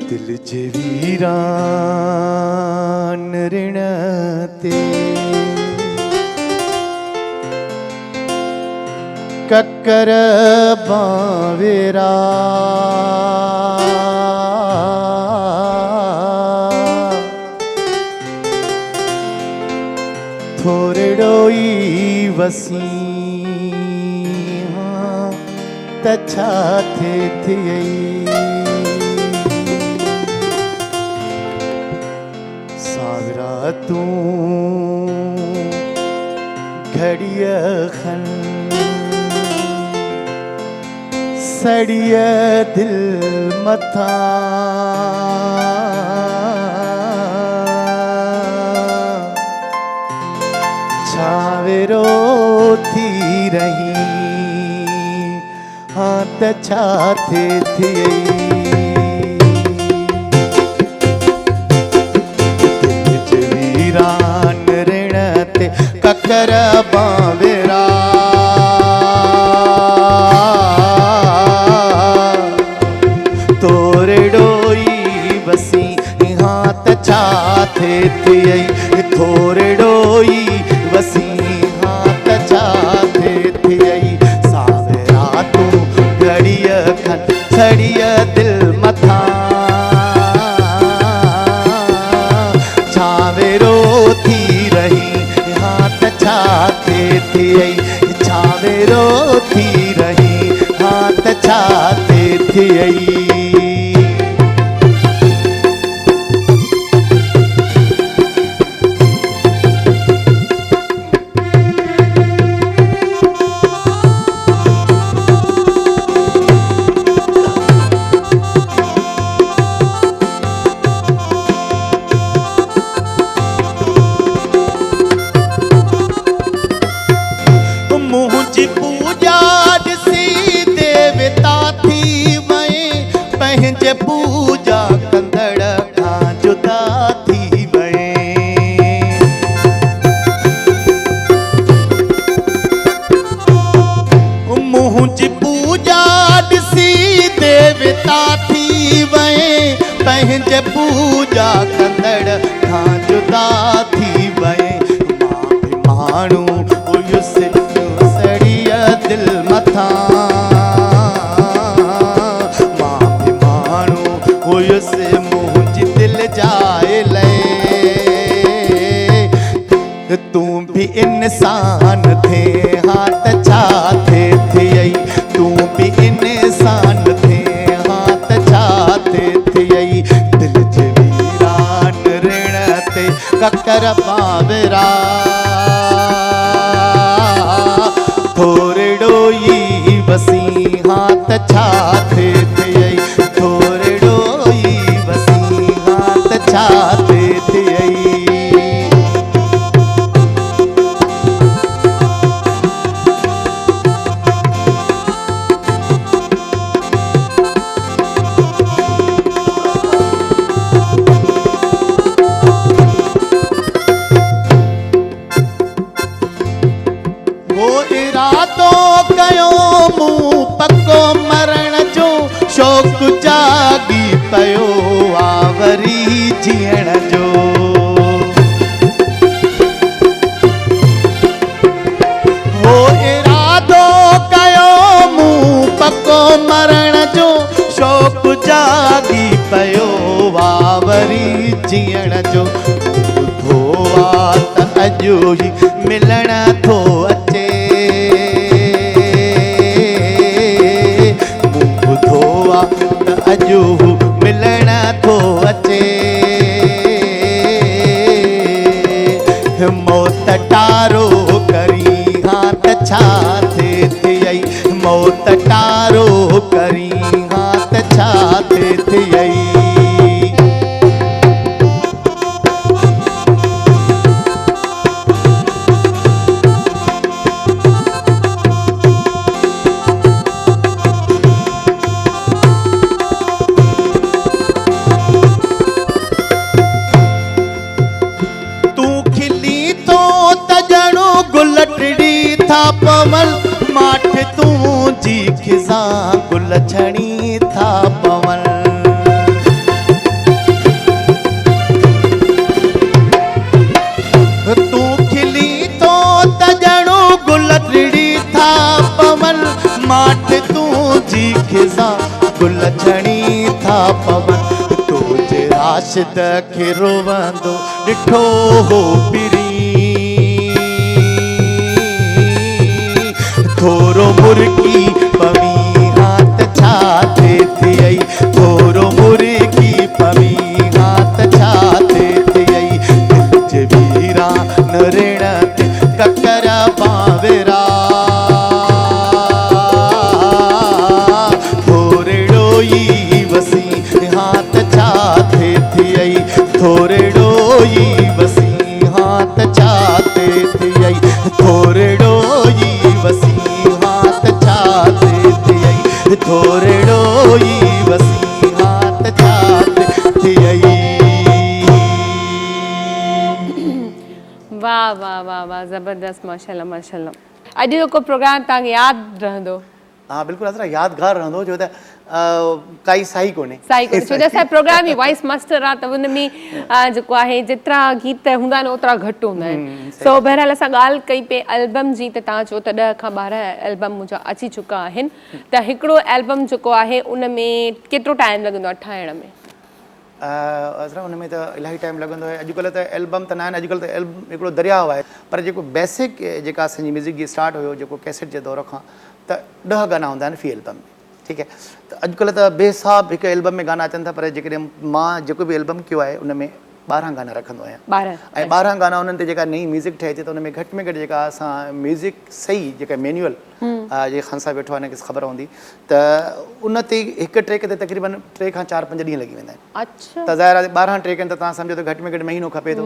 दिल जे वीरान ऋण ते ककर बावेरा थोरड़ोई वसी त छा थिए सावरा तू घड़िया खन सड़िया दिल मथा छावेरो थी रही हाँ त छा थिए वीरान ऋण ते ककर बावेरा तोरड़ोई बसी हाँ त छा थिए थोरड़ोई बसी हाँ त छा थिए सावरा तू घड़िया खन सड़िया दिल मथा छावेरो थी रही हाँ त छा थिए छावेरो थी रही हाँ त छा थिए मुझी पूजा ॾिसी देवता थी वए पंहिंजे पूजा कंदड़ खां जुदा थी वए मुझी पूजा जे पूजा कंदड़ खां जुदा थी वए मां बि माण्हू हुयुसि सड़ीअ दिल मथां मां बि माण्हू हुयुसि मुंहिंजी दिल जाए लए तूं भी इंसान थे हाथ छा थे थियई तूं भी इंसान थे हाथ छा थे थियई दिल जे वीरान ऋण ते ककर पावरा थोरड़ो ई वसी हाथ छा थे थियई थोरड़ो ई वसी हाथ छा थे थियई शौक़ जागी पयो आवरी जीअण जो हो इरादो कयो मूं पको मरण जो शौक़ जागी पयो आवरी जीअण जो धोआ त अॼु ई मिलण थो अचे अॼु मिलण थो अचे मौत टारो करी हाथ छा थे थियई मौत टारो करी हाथ छा थे थियई पवन माठ तूं जी खिज़ां गुल छणी था पवन तूं खिली तो तजणो गुल टिड़ी था पवन माठ तूं जी खिज़ां गुल छणी था पवन तुझे राशिद खे रोवंदो ॾिठो हो पिरी थोरो मुर्गी पवी हाथ छा थे थियई थोरो मुर्गी पवी हाथ छा थे थियई जे वीरा न ऋण ते ककर पावरा थोरड़ो ई वसी हाथ छा थे थियई थोरड़ो ई वसी हाथ छा थे थियई थोरड़ो ई वसी थोरड़ो ई वसी हाथ छा थियई वाह वाह वाह वाह ज़बरदस्त माशाल्लाह माशाल्लाह अॼु जो को प्रोग्राम तव्हांखे यादि रहंदो हाँ बिल्कुलु असरा यादगार रहंदो छो त काई साई कोन्हे छो त असांजो प्रोग्राम ई वॉइस मास्टर आहे त हुन में जेको आहे जेतिरा गीत हूंदा आहिनि ओतिरा घटि हूंदा आहिनि सो बहरहाल असां ॻाल्हि कई पे एल्बम जी त तव्हां चओ त 10 खां 12 एल्बम मुंहिंजा अची चुका आहिनि त हिकिड़ो एल्बम जेको आहे उन में केतिरो टाइम लॻंदो आहे ठाहिण में असरा हुन में त इलाही टाइम लॻंदो आहे अॼुकल्ह त एल्बम त न आहिनि अॼुकल्ह त एल्बम हिकिड़ो दरियाव आहे पर जेको बेसिक जेका असांजी म्यूज़िक जी स्टार्ट हुयो जेको कैसेट जे दौर खां त 10 गाना हूंदा आहिनि फी एल्बम में ठीकु आहे त अॼुकल्ह त बेहिसाब हिकु एल्बम में गाना अचनि था पर जेकॾहिं मां जेको बि एल्बम कयो आहे उन में 12 गाना रखंदो आहियां ऐं 12 गाना उन्हनि ते जेका नई म्यूज़िक ठहे थी त उन में घटि में घटि जेका असां म्यूज़िक सही जेका मैनुअल जे ख़ान सां वेठो आहे हिनखे ख़बर हूंदी त उन ते हिकु ट्रैक ते तक़रीबन 3 खां 4-5 ॾींहं लॻी वेंदा आहिनि अच्छा त ज़ाहिर आहे 12 ट्रैक आहिनि त तव्हां सम्झो त घटि में घटि महीनो खपे थो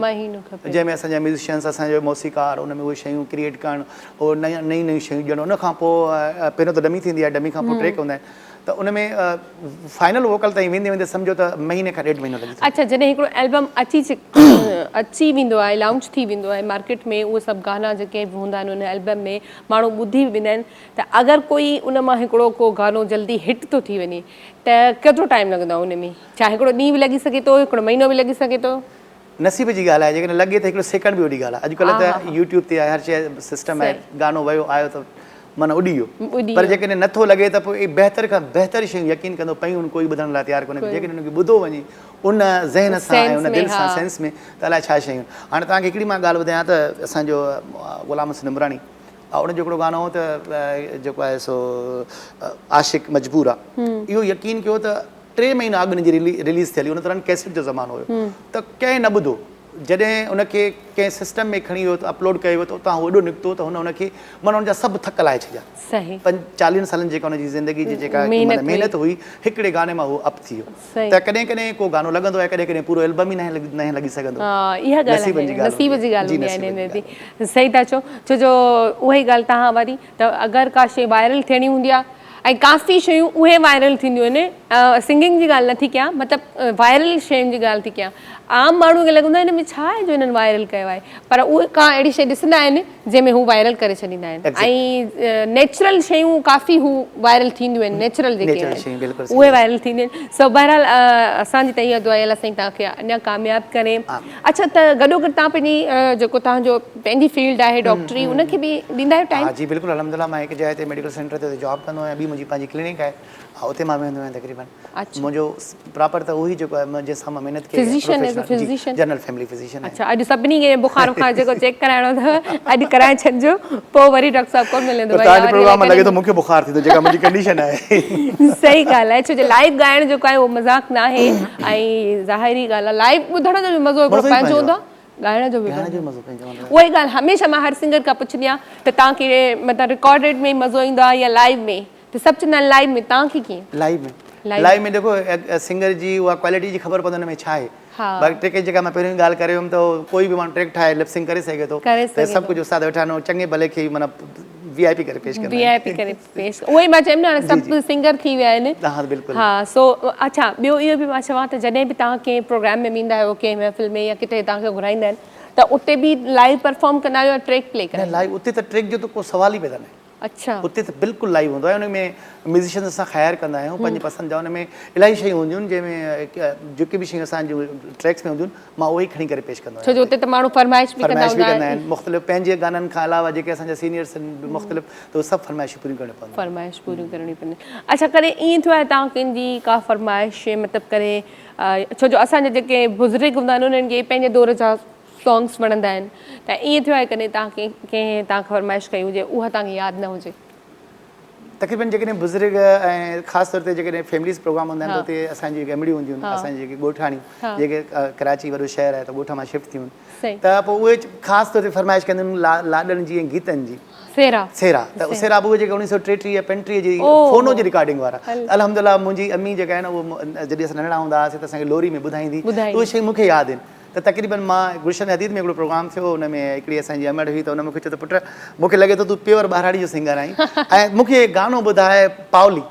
जंहिंमें असांजा म्यूज़िशियन्स असांजो मौसीकार उन में उहे शयूं क्रिएट करणु उहो नयूं शयूं ॼणो उन खां पोइ पहिरियों त डमी थींदी आहे डमी खां पोइ ट्रैक हूंदा आहिनि त उन में फाइनल वोकल ताईं वेंदे वेंदे सम्झो त महीने खां 1.5 महीनो लॻी अच्छा जॾहिं हिकिड़ो एल्बम अची वेंदो आहे लॉन्च थी वेंदो आहे मार्केट में उहे सभु गाना जेके बि हूंदा आहिनि उन एल्बम में माण्हू ॿुधी बि वेंदा आहिनि त अगरि कोई उन मां हिकिड़ो को गानो जल्दी हिट थो थी वञे त केतिरो टाइम लॻंदो आहे उन में छा हिकिड़ो ॾींहुं बि लॻी सघे थो हिकिड़ो महीनो बि लॻी सघे थो नसीब जी ॻाल्हि आहे जेकॾहिं लॻे त हिकिड़ो सेकंड बि वॾी ॻाल्हि आहे अॼुकल्ह त यूट्यूब ते हर शइ सिस्टम आहे गानो वियो आयो त माना उॾी वियो पर जेकॾहिं नथो लॻे त पोइ बहितर खां बहितर शयूं यकीन कंदो पयूं कोई ॿुधण लाइ तयारु कोन्हे जेकॾहिं हुनखे ॿुधो वञे उन ज़हन सां ऐं उन दिलि सां सेंस में त अलाए छा शयूं हाणे तव्हांखे हिकिड़ी मां ॻाल्हि ॿुधायां त असांजो ग़ुलाम हसन निमराणी उनजो हिकिड़ो गानो हो त जेको आहे सो आशिक मजबूर आहे इहो यकीन कयो त 3 महीना अॻु हुनजी रिलीज़ थियली हुन दौरान कैसेट जो ज़मानो हुयो त कंहिं न ॿुधो जॾहिं उनखे कंहिं सिस्टम में खणी वियो त अपलोड कयो वियो त उतां वॾो निकितो त हुन उनखे माना हुनजा सभु थक लाहे छॾिया 40 सालनि जेका हुनजी ज़िंदगी जी जेका महिनत हुई हिकिड़े गाने मां उहो अप थी वियो त कॾहिं कॾहिं को गानो लॻंदो आहे कॾहिं कॾहिं पूरो एल्बम ई न लॻी सघंदो नसीब जी ॻाल्हि सही था चओ छो जो उहा ई ॻाल्हि तव्हां वरी त अगरि का शइ वायरल थियणी हूंदी आहे ऐं काफ़ी शयूं उहे वायरल थींदियूं आहिनि सिंगिंग जी ॻाल्हि नथी कयां मतिलबु वायरल शयुनि जी ॻाल्हि थी कयां आम माण्हू खे लॻंदो आहे हिन में छा आहे जो हिननि वायरल कयो आहे पर उहे का अहिड़ी शइ ॾिसंदा आहिनि जंहिंमें हू वायरल करे छॾींदा आहिनि ऐं नेचुरल शयूं काफ़ी हू वायरल थींदियूं आहिनि नेचुरल जेके आहिनि उहे वायरल थींदियूं आहिनि सो बहरहाल असांजी त इहा दुआ आहे असां तव्हांखे अञा कामयाबु करे अच्छा त गॾोगॾु तव्हां पंहिंजी जेको तव्हांजो पंहिंजी फील्ड आहे डॉक्टरी उनखे बि ॾींदा आहियो टाइम जी बिल्कुलु अलहमदिल्ला मां हिकु जाइ ते मेडिकल सेंटर ते जॉब कंदो आहियां ॿी मुंहिंजी पंहिंजी क्लिनिक आहे उते मां वेंदो आहियां तक़रीबन मुंहिंजो प्रॉपर त उहो ई जेको आहे जंहिंसां मां महिनत कई जनरल फैमिली फिजिशियन अच्छा अॼु सभिनी खे बुखार वुखार जेको चेक कराइणो अथव अॼु कराए छॾिजो पोइ वरी डॉक्टर साहिबु कोन मिलंदो प्रोग्राम लॻे थो मूंखे बुखार थींदो जेका मुंहिंजी कंडीशन आहे सही ॻाल्हि आहे छो जो लाइव ॻाइणु जेको आहे उहो मज़ाक न आहे ऐं ज़ाहिरी ॻाल्हि आहे लाइव ॿुधण जो बि मज़ो हिकिड़ो पंहिंजो हूंदो आहे ॻाइण जो बि उहा ई ॻाल्हि हमेशह मां हर सिंगर खां पुछंदी आहियां त तव्हांखे मतिलबु रिकॉर्डेड में मज़ो ईंदो आहे या लाइव में त सभु चवंदा आहिनि लाइव में तव्हांखे कीअं लाइव में देखो सिंगर जी उहा क्वालिटी जी ख़बर पवंदी हुन में छा आहे बाक़ी ट्रेक जेका मां पहिरियों ॻाल्हि करे वियुमि त कोई बि माण्हू ट्रेक ठाहे लिपसिंग करे सघे थो त सभु कुझु उस्ताद वेठा आहिनि चङे भले खे माना VIP करे पेश उहो ई मां चयमि न सभु सिंगर थी विया आहिनि हा सो अच्छा ॿियो इहो बि मां चवां त जॾहिं बि तव्हां कंहिं प्रोग्राम में वेंदा आहियो कंहिं महफ़िल में या किथे तव्हांखे घुराईंदा आहिनि त उते बि लाइव परफॉर्म कंदा आहियो या ट्रेक प्ले कंदा लाइव उते त ट्रेक जो त को सवाल ई पैदा न आहे अच्छा उते त बिल्कुलु लाइव हूंदो आहे हुन में म्यूज़िशियन असां ख़ैरु कंदा आहियूं पंहिंजी पसंदि जा हुन में इलाही शयूं हूंदियूं आहिनि जंहिंमें जेके बि शयूं असांजूं ट्रैक्स में हूंदियूं आहिनि मां उहो ई खणी करे पेश कंदो आहियां छो जो उते त माण्हू फरमाइश बि कंदा आहिनि मुख़्तलिफ़ पंहिंजे गाननि खां अलावा जेके असांजा सीनियर्स आहिनि मुख़्तलिफ़ त उहे सभु फरमाइशूं पूरियूं करणियूं पवंदियूं फरमाइश पूरियूं करणी पवंदियूं अच्छा कॾहिं ईअं थियो आहे तव्हां कंहिंजी का फरमाइश मतिलबु करे छो जो असांजा जेके बुज़ुर्ग हूंदा आहिनि उन्हनि खे पंहिंजे दौर जा सॉन्ग्स वणंदा आहिनि त ईअं थियो आहे कॾहिं तव्हां कंहिं तव्हां फरमाइश कई हुजे उहा तव्हांखे यादि न हुजे तक़रीबन जेकॾहिं बुज़ुर्ग ऐं ख़ासि तौर ते जेकॾहिं फैमिलीज़ प्रोग्राम हूंदा आहिनि त उते असांजी गेमड़ियूं हूंदियूं आहिनि असांजी जेके ॻोठाणियूं जेके कराची वॾो शहर आहे त ॻोठ मां शिफ्ट थियूं त पोइ उहे ख़ासि तौर ते फरमाइश कंदियूं आहिनि लाॾनि जी ऐं गीतनि जी सेरा त सेरा बि उहे जेके 1933 35 जी फोनो जी रिकॉर्डिंग वारा अलहमदिल्ला मुंहिंजी अम्मी जेका आहे न उहो जॾहिं असां नंढड़ा हूंदा हुआसीं त असांखे लोरी में ॿुधाईंदी उहे शयूं मूंखे यादि आहिनि त तक़रीबन मां गुलशन हदीद में हिकिड़ो प्रोग्राम थियो हुन में हिकिड़ी असांजी अमड़ हुई त हुन मूंखे चयो त पुटु मूंखे लॻे थो तूं प्योर ॿारहाड़ी जो सिंगर आहीं ऐं मूंखे गानो ॿुधाए पावली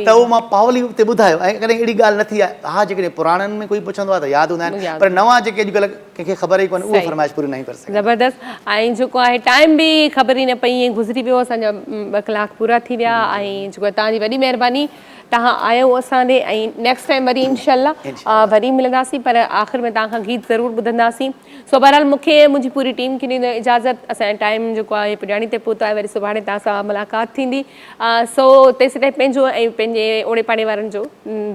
त उहो मां पावली उते ॿुधायो ऐं कॾहिं अहिड़ी ॻाल्हि न थी आहे हा जेकॾहिं पुराणनि में कोई पुछंदो आहे त यादि हूंदा आहिनि पर नवां जेके अॼुकल्ह कंहिंखे ख़बर ई कोन्हे उहो फरमाइश पूरी न करे सघे ज़बरदस्त ऐं जेको आहे टाइम बि ख़बर ई न पई ईअं गुज़री वियो असांजा 2 कलाक पूरा थी विया ऐं जेको तव्हांजी वॾी महिरबानी तव्हां आयो असां ॾे ऐं नेक्स्ट टाइम वरी इनशाला वरी मिलंदासीं पर आख़िर में तव्हां खां गीत ज़रूरु ॿुधंदासीं सो बहरहाल मूंखे मुंहिंजी पूरी टीम खे ॾींदो इजाज़त असांजो टाइम जेको आहे पुॼाणी ते पहुतो आहे वरी सुभाणे तव्हां सां मुलाक़ात थींदी सो तेसिताईं पंहिंजो ऐं पंहिंजे ओड़े पाड़े वारनि जो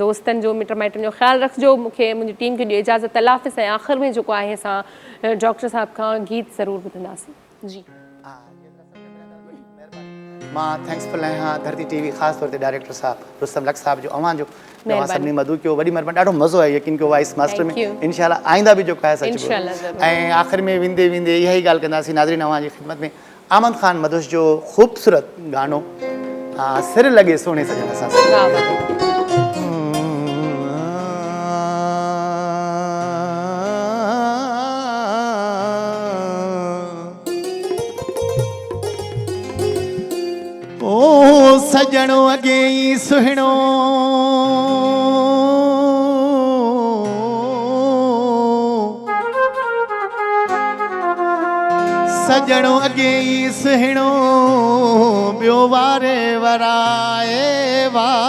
दोस्तनि जो मिट माइटनि जो ख़्यालु रखिजो मूंखे मुंहिंजी टीम खे ॾियो इजाज़त अल्लाह हाफ़िज़ ऐं आख़िर में जेको आहे असां डॉक्टर साहिब खां गीत ज़रूरु ॿुधंदासीं जी मां थैंक्सफुल आहियां धरती TV ख़ासि तौर ते डायरेक्टर साहिबु रुस्तम लख साहिब जो अवां सभिनी मदद कयो वॾी महिरबानी ॾाढो मज़ो आहे यकीन कयो वाइस मास्टर में इंशाल्लाह आईंदा बि जेको आहे सच ऐं आख़िर में वेंदे वेंदे इहा ई ॻाल्हि कंदासीं नाज़रीन अवां जी ख़िदमत में आमद ख़ान मधुश जो ख़ूबसूरत गानो सिर लॻे सोने सजन सां सजणो अगे ई सुहिणो सजणो अगे ई सुहिणो ॿियो वारे वराए वार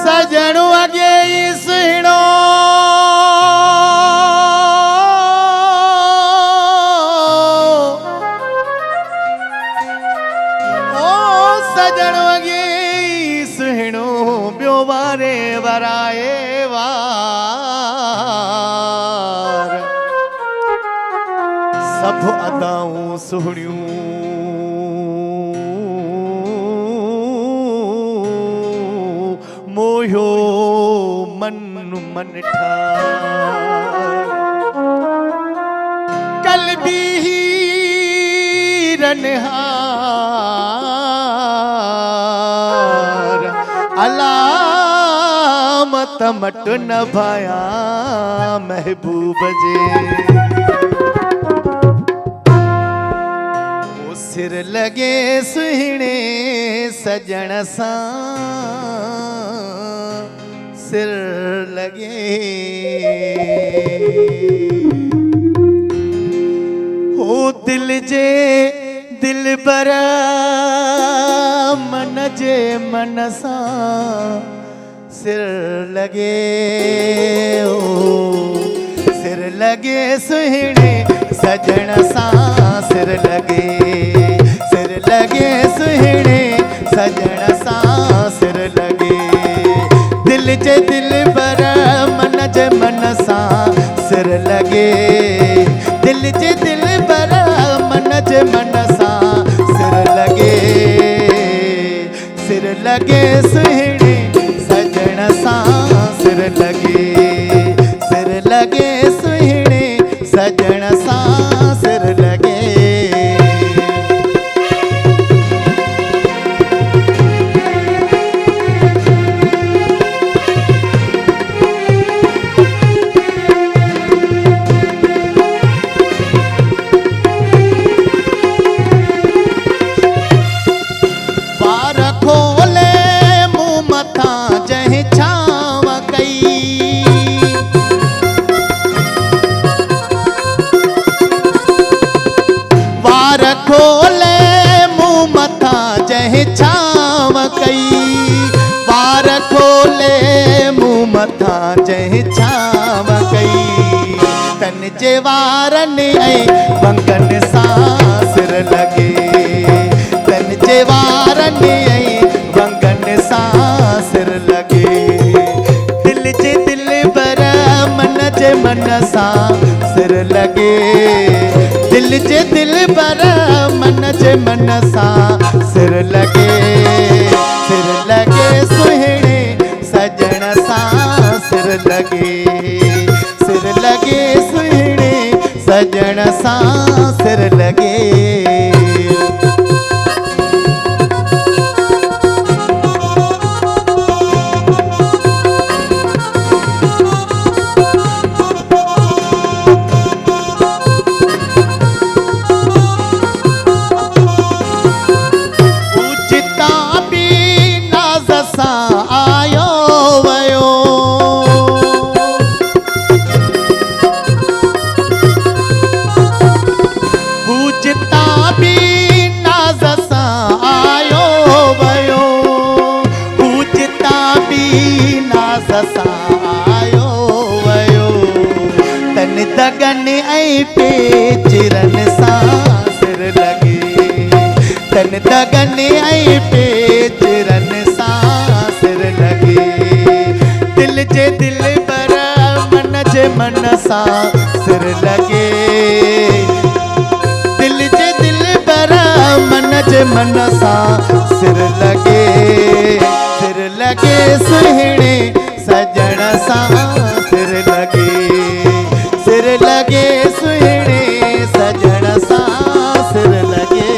सजणो अगे ई सुहिणो सजणो अगे सुहिणो ॿियो वारे वराए वार सभु अदाऊं सुहिणियूं मोहियो मन मन ठार कल भी रनहार अलामत मट न भाया महबूब जे ओ सिर लगे सुहिणे सजण सां सिर लगे हो दिल जे दिल बर मन जे मन सां सिर लगे ओ सिर लगे सुहिणे सजण सां सिर लगे सुहिणे सजण सां सिर लगे दिल जे दिल बर मन जे मन सां सिर लगे दिल जे दिल बर मन जे मन सां सिर लगे सुहिणे सजण सां सिर लगे सुहिणे सजण सां सिर लगे खोले मुँह मथा जह छाव कई वार खोले मुँह मथा जह छाव कई तन जे वारन ऐं वंगन सां सिर लगे तन जे वारन ऐं वंगन सां सिर लगे दिल जे दिल बर मन जे मन सां सिर लगे दिल जे दिल बर मन जे मन सां सिर लगे सुहिणे सजण सां सिर लगे सुहिणे सजण सां सिर लगे दगन ऐं पेचरन सां सिर लगे तन दगन ऐं पेचरन सां सिर लगे दिल जे दिल बर मन जे मन सां सिर लगे दिल जे दिल बर मन जे मन सां सिर लगे सुहिणे सजण सां सिर लगे सुहिणे सजण सां सिर लगे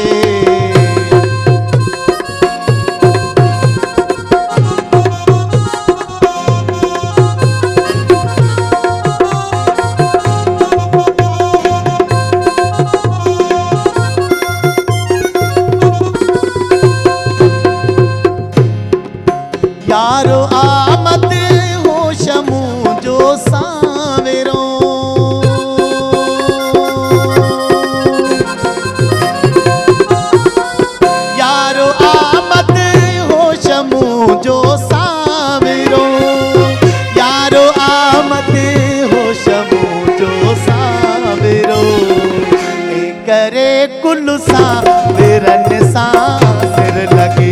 सां विरन सां सिर लॻे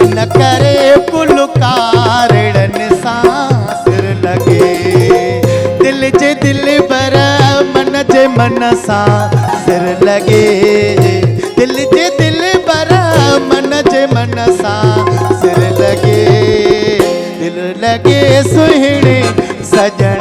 इन करे गुलकारड़नि सां सिर लॻे दिल जे दिल बर मन जे मन सां सिर लॻे दिल जे दिल बर मन जे मन सां सिर लॻे दिल लॻे सुहिणे सजण